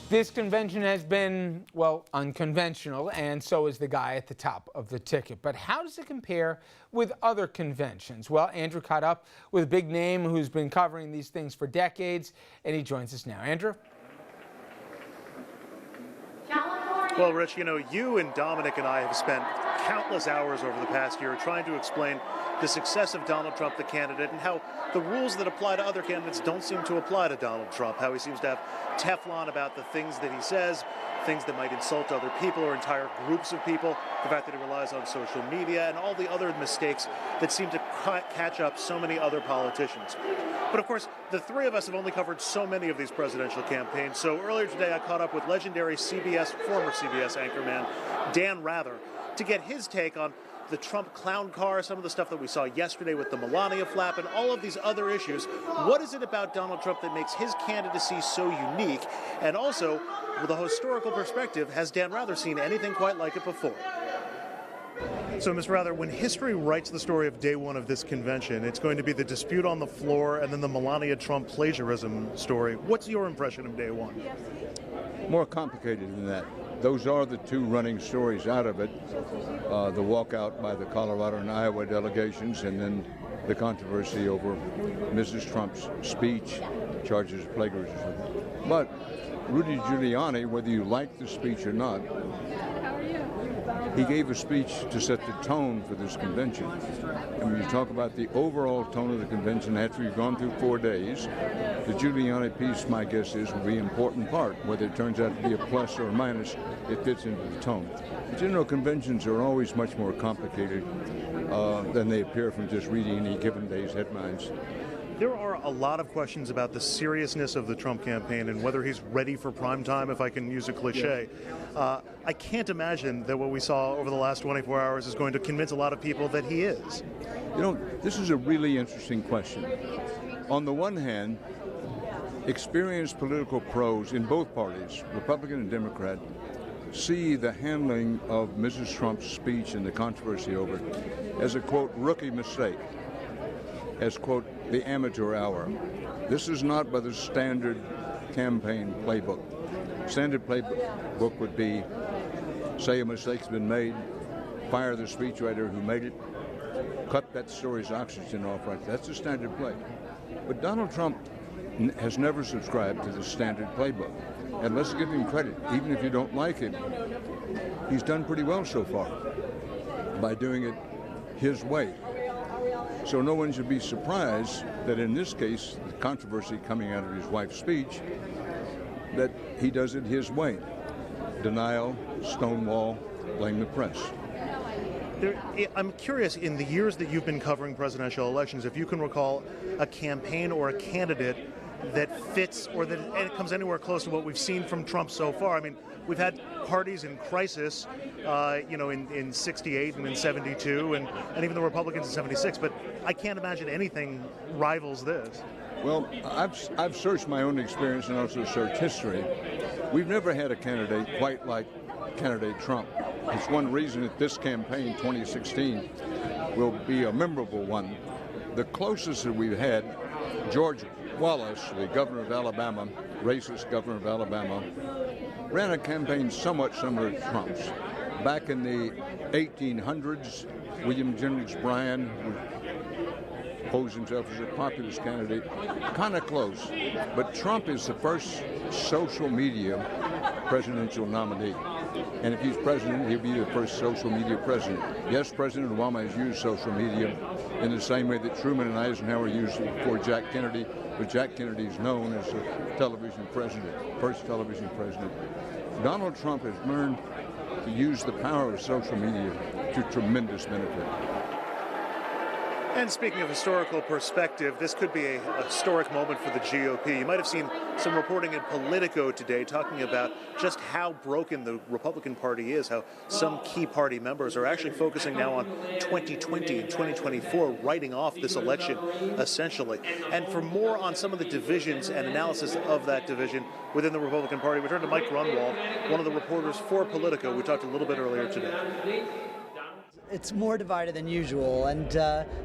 This convention has been, well, unconventional, and so is the guy at the top of the ticket. But how does it compare with other conventions? Well, Andrew caught up with a big name who's been covering these things for decades, and he joins us now. Andrew? Well, Rich, you and Dominic and I have spent countless hours over the past year trying to explain the success of Donald Trump, the candidate, and how the rules that apply to other candidates don't seem to apply to Donald Trump, how he seems to have Teflon about the things that he says, things that might insult other people or entire groups of people, the fact that he relies on social media, and all the other mistakes that seem to catch up so many other politicians. But of course, the three of us have only covered so many of these presidential campaigns, so earlier today I caught up with legendary former CBS anchorman Dan Rather to get his take on the Trump clown car, some of the stuff that we saw yesterday with the Melania flap, and all of these other issues. What is it about Donald Trump that makes his candidacy so unique? And also, with a historical perspective, has Dan Rather seen anything quite like it before? So, Ms. Rather, when history writes the story of day one of this convention, it's going to be the dispute on the floor and then the Melania Trump plagiarism story. What's your impression of day one? More complicated than that. Those are the two running stories out of it, the walkout by the Colorado and Iowa delegations, and then the controversy over Mrs. Trump's speech, charges of plagiarism. But Rudy Giuliani, whether you like the speech or not, he gave a speech to set the tone for this convention. And when you talk about the overall tone of the convention after you've gone through 4 days, the Giuliani piece, my guess is, will be an important part. Whether it turns out to be a plus or a minus, it fits into the tone. But conventions are always much more complicated than they appear from just reading any given day's headlines. There are a lot of questions about the seriousness of the Trump campaign and whether he's ready for prime time, if I can use a cliche. I can't imagine that what we saw over the last 24 hours is going to convince a lot of people that he is. This is a really interesting question. On the one hand, experienced political pros in both parties, Republican and Democrat, see the handling of Mrs. Trump's speech and the controversy over it as a, quote, rookie mistake, as, quote, the amateur hour. This is not by the standard campaign playbook. Standard playbook would be, say a mistake's been made, fire the speechwriter who made it, cut that story's oxygen off right. That's the standard play. But Donald Trump has never subscribed to the standard playbook. And let's give him credit. Even if you don't like him, he's done pretty well so far by doing it his way. So no one should be surprised that in this case, the controversy coming out of his wife's speech, that he does it his way. Denial, stonewall, blame the press. I'm curious, in the years that you've been covering presidential elections, if you can recall a campaign or a candidate that fits or that it comes anywhere close to what we've seen from Trump so far. I mean, we've had parties in crisis, in 68 and in 72, and even the Republicans in 76, but I can't imagine anything rivals this. Well, I've searched my own experience and also searched history. We've never had a candidate quite like candidate Trump. It's one reason that this campaign, 2016, will be a memorable one. The closest that we've had, George Wallace, the governor of Alabama, racist governor of Alabama, ran a campaign somewhat similar to Trump's. Back in the 1800s, William Jennings Bryan posed himself as a populist candidate, kind of close. But Trump is the first social media presidential nominee. And if he's president, he'll be the first social media president. Yes, President Obama has used social media in the same way that Truman and Eisenhower used it before Jack Kennedy, but Jack Kennedy is known as the television president, first television president. Donald Trump has learned to use the power of social media to tremendous benefit. And speaking of historical perspective, this could be a historic moment for the GOP. You might have seen some reporting in Politico today talking about just how broken the Republican Party is, how some key party members are actually focusing now on 2020 and 2024, writing off this election, essentially. And for more on some of the divisions and analysis of that division within the Republican Party, we turn to Mike Grunwald, one of the reporters for Politico. We talked a little bit earlier today. It's more divided than usual, and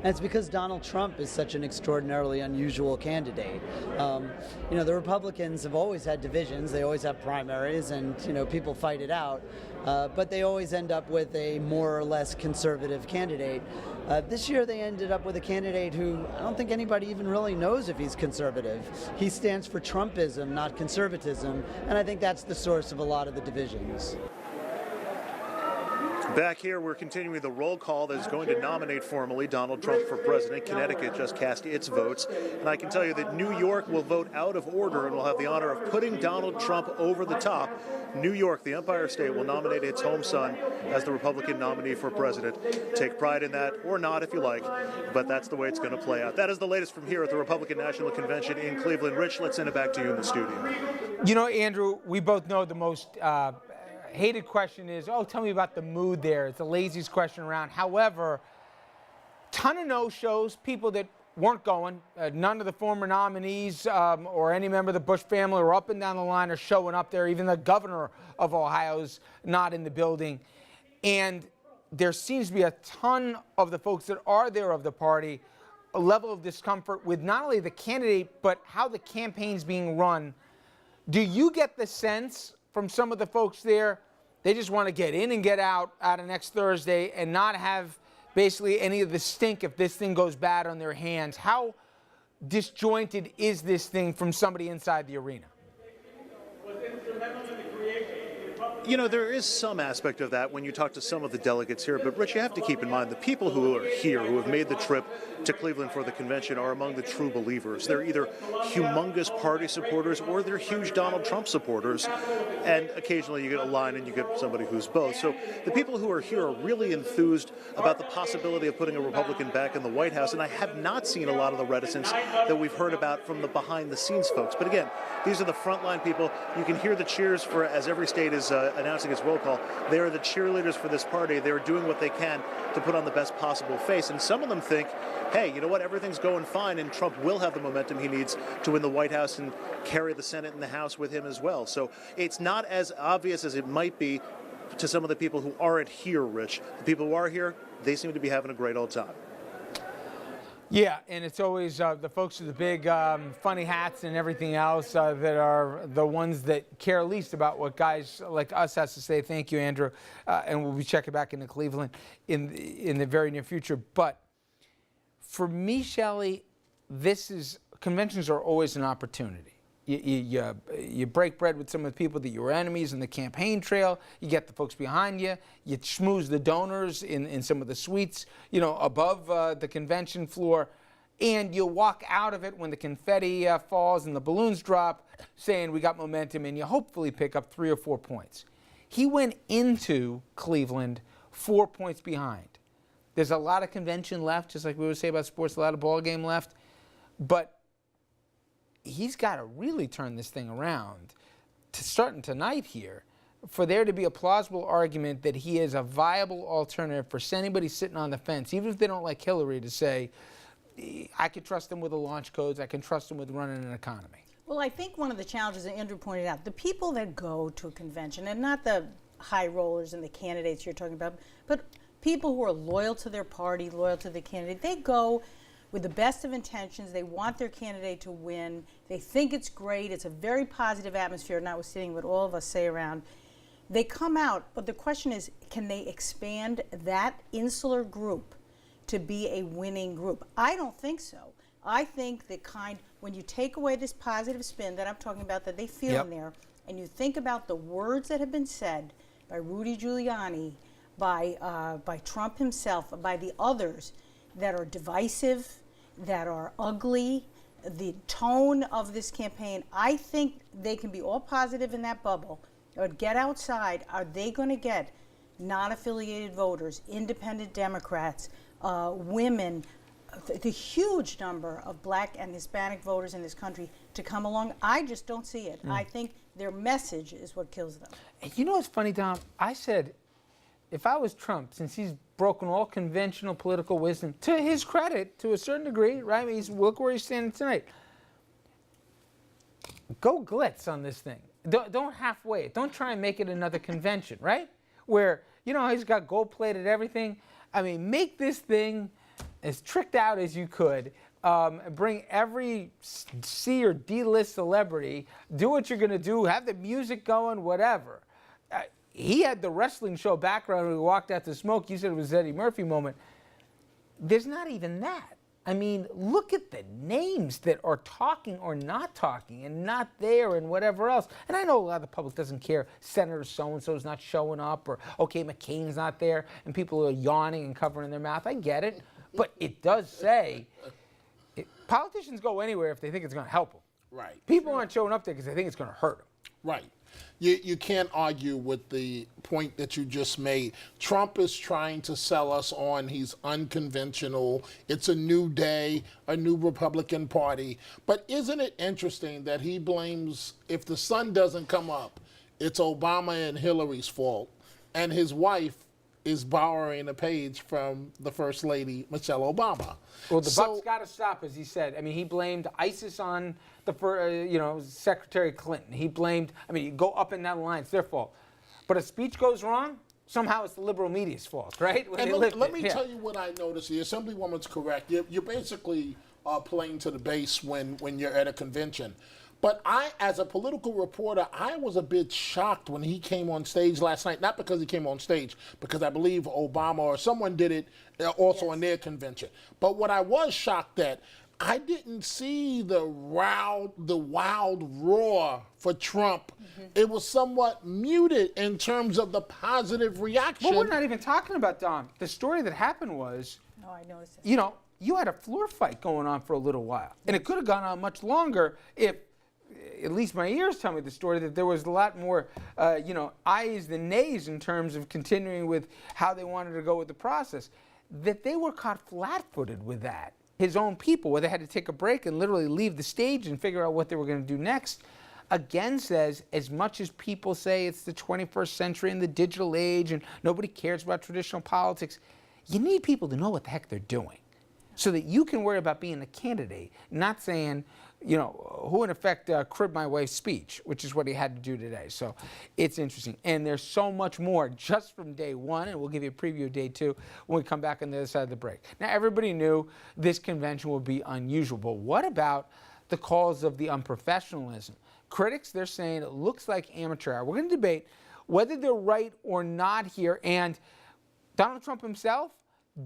it's because Donald Trump is such an extraordinarily unusual candidate. You know, the Republicans have always had divisions. They always have primaries, and, you know, people fight it out. But they always end up with a more or less conservative candidate. This year they ended up with a candidate who I don't think anybody even really knows if he's conservative. He stands for Trumpism, not conservatism, and I think that's the source of a lot of the divisions. Back here, we're continuing the roll call that is going to nominate formally Donald Trump for president. Connecticut just cast its votes. And I can tell you that New York will vote out of order and will have the honor of putting Donald Trump over the top. New York, the Empire State, will nominate its home son as the Republican nominee for president. Take pride in that, or not if you like, but that's the way it's going to play out. That is the latest from here at the Republican National Convention in Cleveland. Rich, let's send it back to you in the studio. You know, Andrew, we both know the most hated question is, oh, tell me about the mood there. It's the laziest question around. However, ton of no-shows, people that weren't going. None of the former nominees or any member of the Bush family or up and down the line are showing up there. Even the governor of Ohio's not in the building. And there seems to be a ton of the folks that are there of the party, a level of discomfort with not only the candidate, but how the campaign's being run. Do you get the sense from some of the folks there, they just want to get in and get out of next Thursday and not have basically any of the stink if this thing goes bad on their hands? How disjointed is this thing from somebody inside the arena? You know, there is some aspect of that when you talk to some of the delegates here, but Rich, you have to keep in mind the people who are here, who have made the trip to Cleveland for the convention, are among the true believers. They're either humongous party supporters or they're huge Donald Trump supporters, and occasionally you get a line and you get somebody who's both. So the people who are here are really enthused about the possibility of putting a Republican back in the White House, and I have not seen a lot of the reticence that we've heard about from the behind-the-scenes folks. But again, these are the frontline people. You can hear the cheers for, as every state is announcing its roll call, they are the cheerleaders for this party. They're doing what they can to put on the best possible face. And some of them think, hey, you know what, everything's going fine, and Trump will have the momentum he needs to win the White House and carry the Senate and the House with him as well. So it's not as obvious as it might be to some of the people who aren't here, Rich. The people who are here, they seem to be having a great old time. Yeah, and it's always the folks with the big funny hats and everything else that are the ones that care least about what guys like us has to say. Thank you, Andrew. And we'll be checking back into Cleveland in the very near future. But for me, Shelley, conventions are always an opportunity. You break bread with some of the people that you were enemies in the campaign trail. You get the folks behind you. You schmooze the donors in some of the suites, you know, above the convention floor. And you walk out of it when the confetti falls and the balloons drop, saying we got momentum, and you hopefully pick up 3 or 4 points. He went into Cleveland 4 points behind. There's a lot of convention left, just like we would say about sports, a lot of ball game left. But he's got to really turn this thing around starting tonight here for there to be a plausible argument that he is a viable alternative for anybody sitting on the fence, even if they don't like Hillary, to say, I can trust him with the launch codes, I can trust him with running an economy. Well, I think one of the challenges that Andrew pointed out, the people that go to a convention, and not the high rollers and the candidates you're talking about, but people who are loyal to their party, loyal to the candidate, they go with the best of intentions. They want their candidate to win. They think it's great. It's a very positive atmosphere, notwithstanding what all of us say around. They come out, but the question is, can they expand that insular group to be a winning group? I don't think so. I think that when you take away this positive spin that I'm talking about that they feel in there, and you think about the words that have been said by Rudy Giuliani, by Trump himself, by the others that are divisive, that are ugly, the tone of this campaign, I think they can be all positive in that bubble. But get outside, are they going to get non-affiliated voters, independent Democrats, women, the huge number of Black and Hispanic voters in this country to come along? I just don't see it. I think their message is what kills them. And you know what's funny, Dom? I said, if I was Trump, since he's broken all conventional political wisdom, to his credit, to a certain degree, right? I mean, look where he's standing tonight. Go glitz on this thing. Don't halfway it. Don't try and make it another convention, right? Where, you know, he's got gold-plated everything. I mean, make this thing as tricked out as you could. Bring every C or D list celebrity, do what you're going to do, have the music going, whatever. He had the wrestling show background when we walked out to smoke. You said it was Eddie Murphy moment. There's not even that. I mean, look at the names that are talking or not talking and not there and whatever else. And I know a lot of the public doesn't care. Senator so-and-so is not showing up, or, okay, McCain's not there, and people are yawning and covering their mouth. I get it. But it does say, politicians go anywhere if they think it's going to help them. Right. People aren't showing up there because they think it's going to hurt them. Right. You can't argue with the point that you just made. Trump is trying to sell us on he's unconventional. It's a new day, a new Republican Party. But isn't it interesting that he blames, if the sun doesn't come up, it's Obama and Hillary's fault, and his wife is borrowing a page from the First Lady, Michelle Obama. Well, the buck's got to stop, as he said. I mean, he blamed ISIS on the Secretary Clinton. He blamed, I mean, you go up and down the line, it's their fault. But a speech goes wrong, somehow it's the liberal media's fault, right? And let me tell you what I noticed. The Assemblywoman's correct. You're basically playing to the base when you're at a convention. But I, as a political reporter, I was a bit shocked when he came on stage last night. Not because he came on stage, because I believe Obama or someone did it also in their convention. But what I was shocked at, I didn't see the wild roar for Trump. Mm-hmm. It was somewhat muted in terms of the positive reaction. Well, we're not even talking about Don. The story that happened was, Oh, I noticed it. you know, you had a floor fight going on for a little while. And it could have gone on much longer if, at least my ears tell me the story, that there was a lot more, ayes than nays in terms of continuing with how they wanted to go with the process. That they were caught flat-footed with that. His own people, where they had to take a break and literally leave the stage and figure out what they were going to do next, again says, as much as people say it's the 21st century and the digital age and nobody cares about traditional politics, you need people to know what the heck they're doing so that you can worry about being a candidate, not saying, who in effect cribbed my wife's speech, which is what he had to do today. So it's interesting. And there's so much more just from day one, and we'll give you a preview of day two when we come back on the other side of the break. Now, everybody knew this convention would be unusual, but what about the calls of the unprofessionalism? Critics, they're saying it looks like amateur hour. We're going to debate whether they're right or not here. And Donald Trump himself,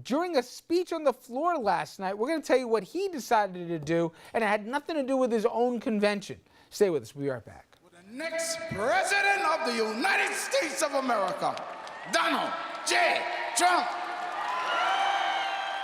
during a speech on the floor last night, we're going to tell you what he decided to do, and it had nothing to do with his own convention. Stay with us. We'll be right back. The next president of the United States of America, Donald J. Trump